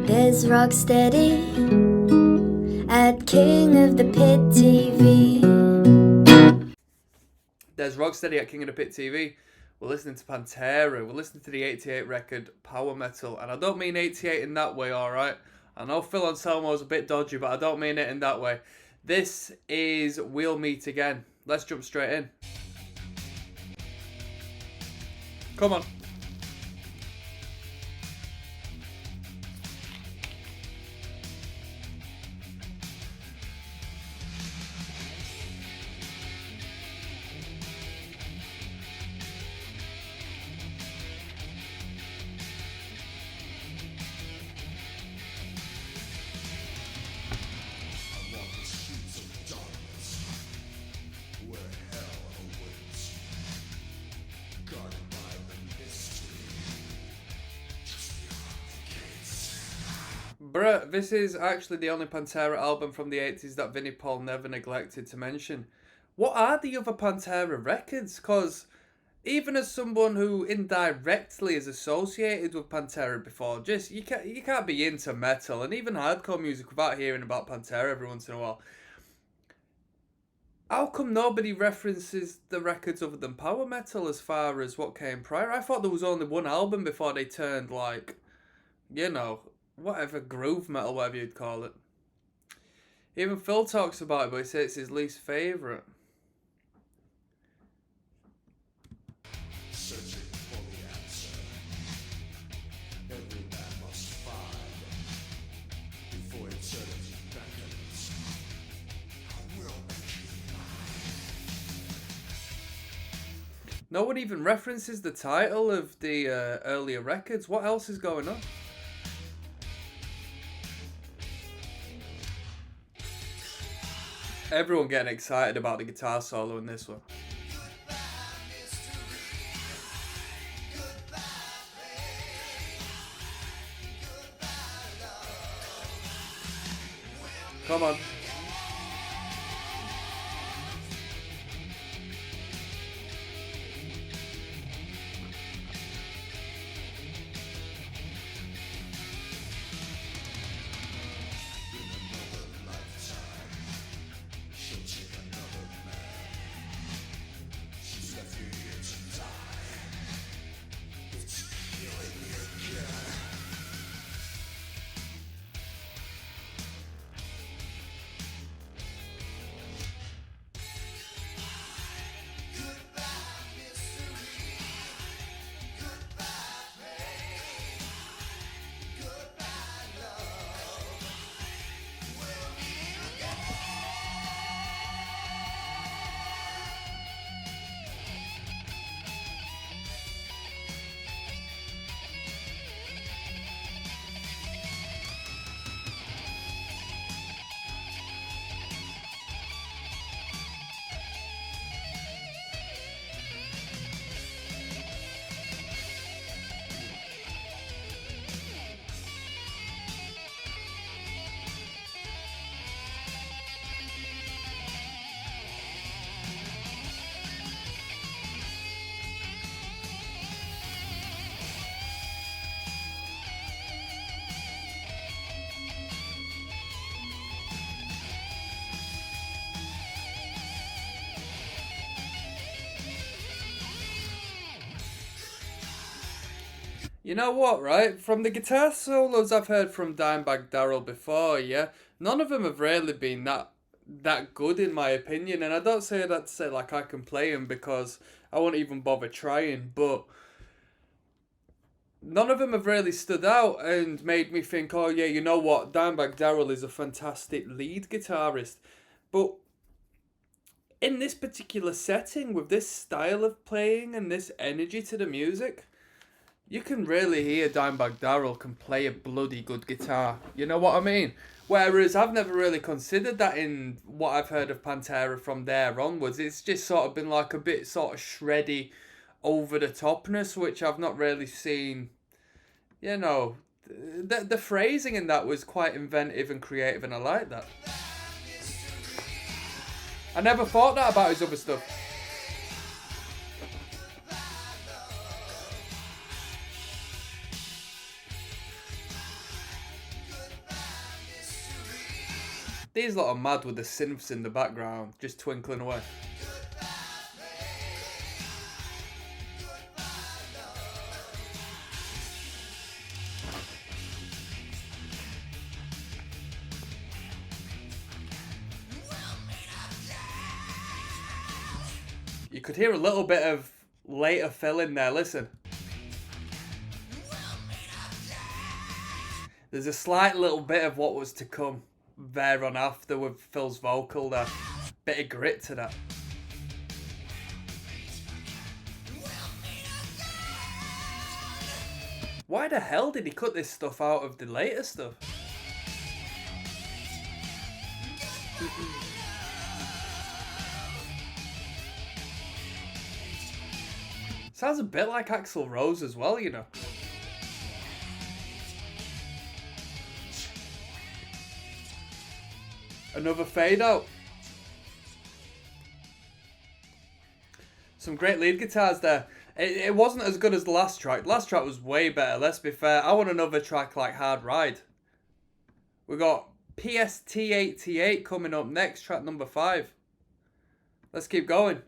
There's ROCKSTEADY at King of the Pit TV. There's ROCKSTEADY at King of the Pit TV. We're listening to Pantera. We're listening to the 88 record Power Metal. And I don't mean 88 in that way, alright? I know Phil Anselmo's a bit dodgy, but I don't mean it in that way. This is We'll Meet Again. Let's jump straight in. Come on. Bruh, this is actually the only Pantera album from the 80s that Vinnie Paul never neglected to mention. What are the other Pantera records? Because even as someone who indirectly is associated with Pantera before, just you can't be into metal and even hardcore music without hearing about Pantera every once in a while. How come nobody references the records other than power metal as far as what came prior? I thought there was only one album before they turned like, whatever, groove metal, whatever you'd call it. Even Phil talks about it, but he says it's his least favourite. Searching for the answer. Every man must find before eternity beckons. I will No one even references the title of the earlier records. What else is going on? Everyone getting excited about the guitar solo in this one. Come on. You know what, right? From the guitar solos I've heard from Dimebag Darrell before, yeah, none of them have really been that good in my opinion. And I don't say that to say like I can play them because I won't even bother trying, but none of them have really stood out and made me think, oh yeah, you know what, Dimebag Darrell is a fantastic lead guitarist. But in this particular setting, with this style of playing and this energy to the music, you can really hear Dimebag Darrell can play a bloody good guitar. You know what I mean? Whereas I've never really considered that in what I've heard of Pantera from there onwards. It's just sort of been like a bit sort of shreddy, over the topness, which I've not really seen. You know, the phrasing in that was quite inventive and creative, and I like that. I never thought that about his other stuff. These lot are mad with the synths in the background, just twinkling away. You could hear a little bit of later fill in there, listen. There's a slight little bit of what was to come there on after with Phil's vocal there. Bit of grit to that. Why the hell did he cut this stuff out of the later stuff? Sounds a bit like Axl Rose as well, you know. Another fade out. Some great lead guitars there. It wasn't as good as the last track. The last track was way better, let's be fair. I want another track like Hard Ride. We got PST88 coming up next, track number 5. Let's keep going.